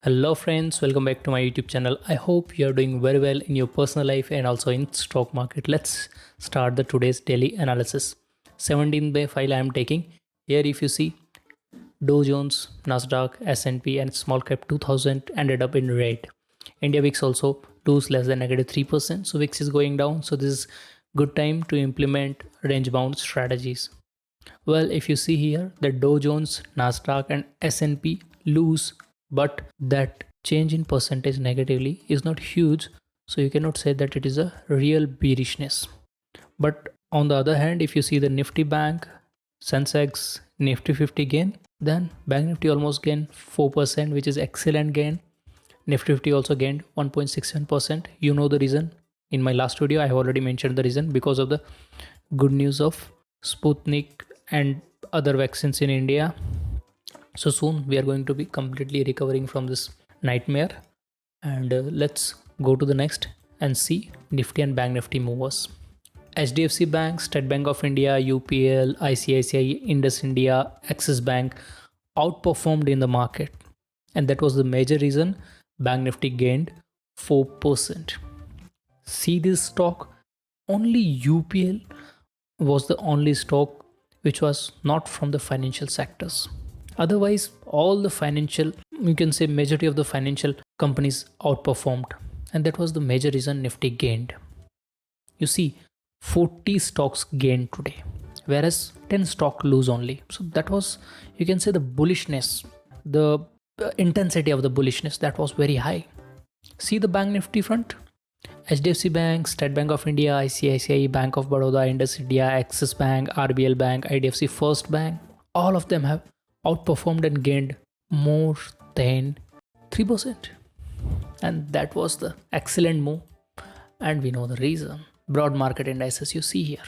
Hello friends, welcome back to my YouTube channel. I hope you are doing very well in your personal life and also in stock market. Let's start the today's daily analysis. 17th day file I am taking. Here if you see Dow Jones, Nasdaq, S&P and small cap 2000 ended up in red. India VIX also lose less than -3%. So VIX is going down. So this is good time to implement range bound strategies. Well, if you see here, the Dow Jones, Nasdaq and S&P lose, but that change in percentage negatively is not huge, so you cannot say that it is a real bearishness. But on the other hand, if you see the Nifty Bank, Sensex, Nifty 50 gain, then Bank Nifty almost gained 4%, which is excellent gain. Nifty 50 also gained 1.67%. You know the reason. In my last video, I have already mentioned the reason because of the good news of Sputnik and other vaccines in India. So soon we are going to be completely recovering from this nightmare. And let's go to the next and see Nifty and Bank Nifty movers. HDFC Bank, State Bank of India, UPL, ICICI, Indus India, Axis Bank outperformed in the market. And that was the major reason Bank Nifty gained 4%. See this stock, only UPL was the only stock which was not from the financial sectors. Otherwise, all the financial, you can say majority of the financial companies outperformed. And that was the major reason Nifty gained. You see, 40 stocks gained today, whereas 10 stock lose only. So that was, you can say the bullishness, the intensity of the bullishness that was very high. See the Bank Nifty front. HDFC Bank, State Bank of India, ICICI, Bank of Baroda, Indus India, Axis Bank, RBL Bank, IDFC First Bank, all of them have outperformed and gained more than 3%. And that was the excellent move. And we know the reason. Broad market indices you see here.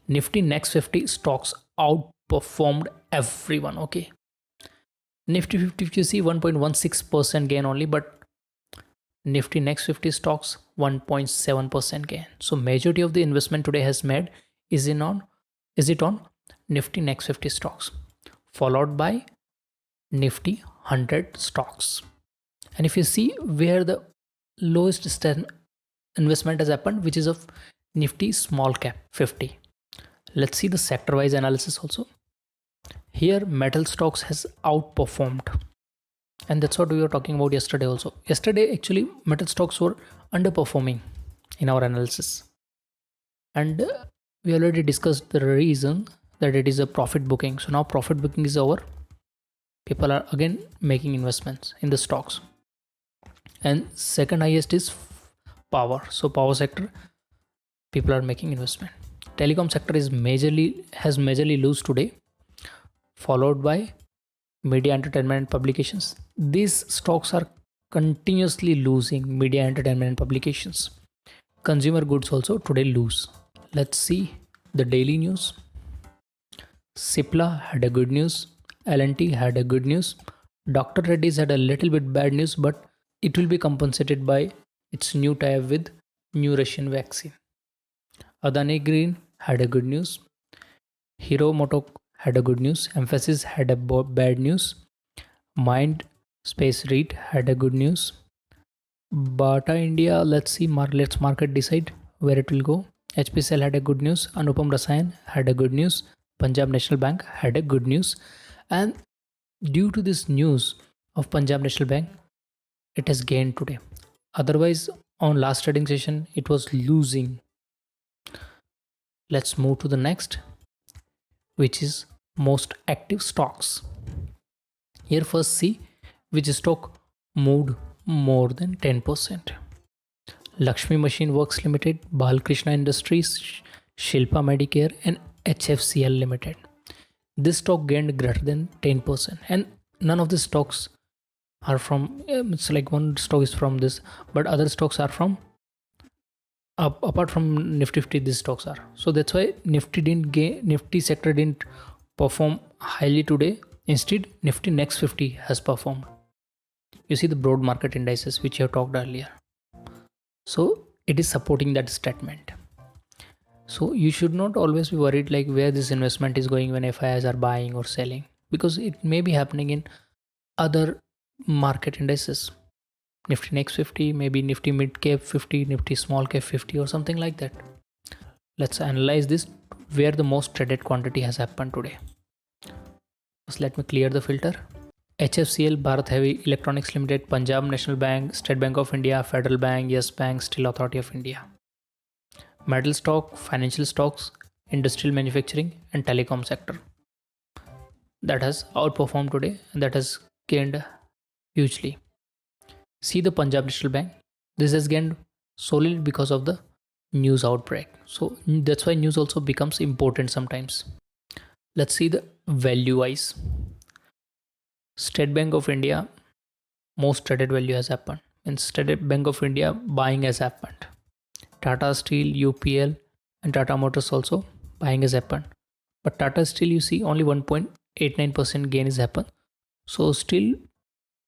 Nifty Next 50 stocks outperformed everyone, okay? Nifty 50, if you see 1.16% gain only, but Nifty Next 50 stocks 1.7% gain. So majority of the investment today has made is it on Nifty Next 50 stocks, followed by Nifty 100 stocks. And if you see where the lowest investment has happened, which is of Nifty Small Cap 50. Let's see the sector wise analysis also. Here metal stocks has outperformed. And that's what we were talking about yesterday also. Yesterday, actually, metal stocks were underperforming in our analysis. And we already discussed the reason that it is a profit booking. So now profit booking is over. People are again making investments in the stocks. And second highest is power. So power sector, people are making investment. Telecom sector has majorly lose today, followed by media, entertainment and publications. These stocks are continuously losing, media, entertainment and publications. Consumer goods also today lose. Let's see the daily news. Cipla had a good news. L&T had a good news. Dr. Reddy's had a little bit bad news, but it will be compensated by its new tie-up with new Russian vaccine. Adani Green had a good news. Hero Moto had a good news. Emphasis had a bad news. Mind Space REIT had a good news. Bata India, let's see, let's market decide where it will go. HPCL had a good news. Anupam Rasayan had a good news. Punjab National Bank had a good news. And due to this news of Punjab National Bank, it has gained today. Otherwise, on last trading session, it was losing. Let's move to the next, which is most active stocks. Here first see which stock moved more than 10%. Lakshmi Machine Works Limited, Balkrishna Industries, Shilpa Medicare and HFCL Limited. This stock gained greater than 10%, and none of the stocks are from, it's like one stock is from this, but other stocks are from apart from Nifty 50, these stocks are. So that's why Nifty sector didn't perform highly today. Instead, Nifty Next 50 has performed. You see the broad market indices which you have talked earlier. So it is supporting that statement. So you should not always be worried like where this investment is going when FIIs are buying or selling, because it may be happening in other market indices. Nifty Next 50, maybe Nifty Mid Cap 50, Nifty Small Cap 50 or something like that. Let's analyze this where the most traded quantity has happened today. First, let me clear the filter. HFCL, Bharat Heavy Electronics Limited, Punjab National Bank, State Bank of India, Federal Bank, Yes Bank, Steel Authority of India. Metal stock, financial stocks, industrial manufacturing and telecom sector. That has outperformed today and that has gained hugely. See the Punjab National Bank. This has gained solely because of the news outbreak. So that's why news also becomes important sometimes. Let's see the value wise. State Bank of India, most traded value has happened. In State Bank of India, buying has happened. Tata Steel, UPL, and Tata Motors also buying has happened. But Tata Steel, you see, only 1.89% gain has happened. So still,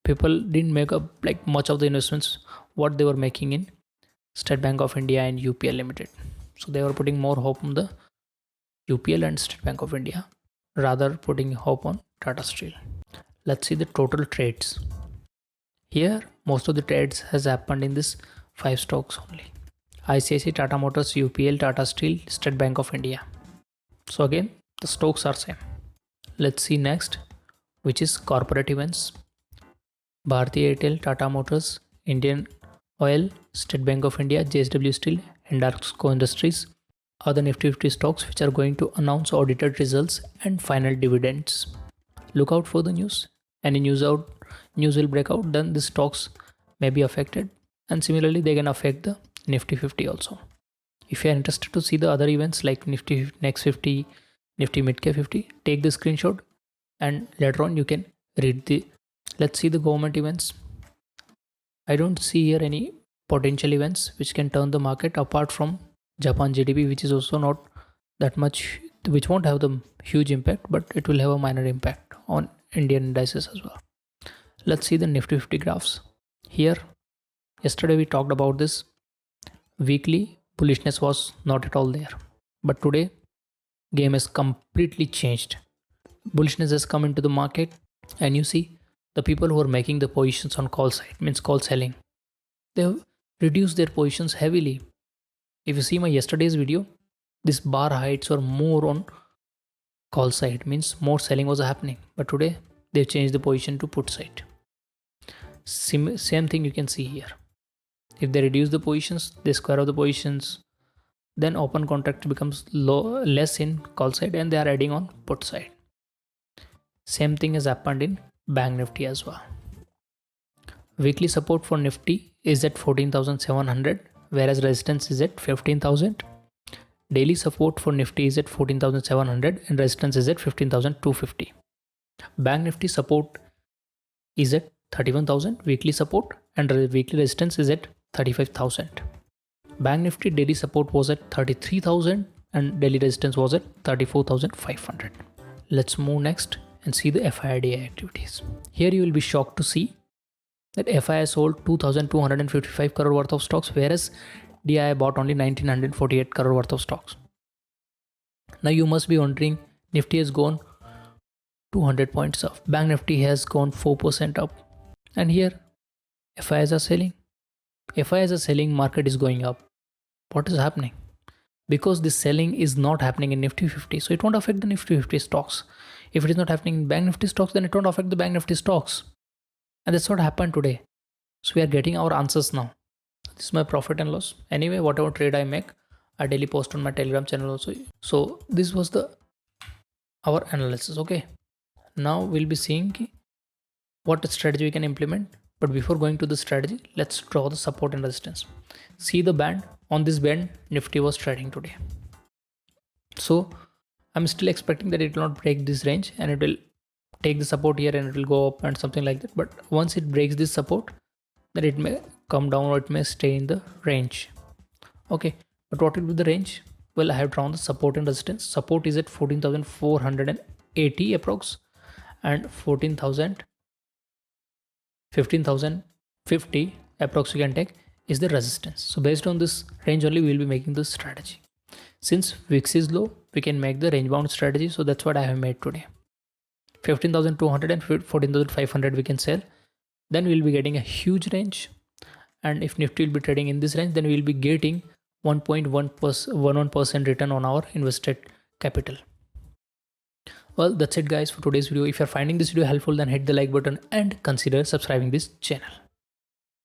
people didn't make up like much of the investments what they were making in State Bank of India and UPL Limited. So they were putting more hope on the UPL and State Bank of India rather putting hope on Tata Steel. Let's see the total trades. Here, most of the trades has happened in this 5 stocks only. ICICI, Tata Motors, UPL, Tata Steel, State Bank of India. So again, the stocks are same. Let's see next, which is corporate events. Bharti Airtel, Tata Motors, Indian Oil, State Bank of India, JSW Steel, Hindalco Industries are the Nifty 50 stocks which are going to announce audited results and final dividends. Look out for the news. Any news will break out, then the stocks may be affected, and similarly they can affect the Nifty 50 also. If you are interested to see the other events like Nifty Next 50, Nifty Mid Cap 50, take the screenshot and later on you can read the. Let's see the government events. I don't see here any potential events which can turn the market apart from Japan GDP, which is also not that much, which won't have the huge impact, but it will have a minor impact on Indian indices as well. Let's see the Nifty 50 graphs. Here, yesterday we talked about this. Weekly bullishness was not at all there, but today game has completely changed. Bullishness has come into the market, and you see the people who are making the positions on call side, means call selling, they have reduced their positions heavily. If you see my yesterday's video, this bar heights were more on call side, means more selling was happening, but today they've changed the position to put side. Same thing you can see here. If they reduce the positions, they square of the positions, then open contract becomes less in call side and they are adding on put side. Same thing has happened in Bank Nifty as well. Weekly support for Nifty is at 14,700, whereas resistance is at 15,000. Daily support for Nifty is at 14,700 and resistance is at 15,250. Bank Nifty support is at 31,000 weekly support and weekly resistance is at 35,000. Bank Nifty daily support was at 33,000 and daily resistance was at 34,500. Let's move next and see the FIDI activities. Here you will be shocked to see that FII sold 2,255 crore worth of stocks, whereas DI bought only 1,948 crore worth of stocks. Now you must be wondering, Nifty has gone 200 points up, Bank Nifty has gone 4% up, and here FIIs are selling. FIIs are selling, market is going up. What is happening? Because this selling is not happening in Nifty 50, so it won't affect the Nifty 50 stocks. If it is not happening in Bank Nifty stocks, then it won't affect the Bank Nifty stocks. And that's what happened today. So we are getting our answers now. This is my profit and loss. Anyway, whatever trade I make, I daily post on my Telegram channel also. So this was our analysis. Okay. Now we'll be seeing what strategy we can implement. But before going to the strategy, let's draw the support and resistance. See the band. On this band, Nifty was trading today. So I'm still expecting that it will not break this range and it will take the support here and it will go up and something like that. But once it breaks this support, then it may come down or it may stay in the range. Okay, but what will be the range? Well, I have drawn the support and resistance. Support is at 14,480 approx and 15,050 approx you can take is the resistance. So based on this range only, we will be making the strategy. Since VIX is low, we can make the range bound strategy. So that's what I have made today. 15,200 and 14,500 we can sell. then we'll be getting a huge range. And if Nifty will be trading in this range, then we'll be getting 1.11% return on our invested capital. Well, that's it guys for today's video. If you're finding this video helpful, then hit the like button and consider subscribing this channel.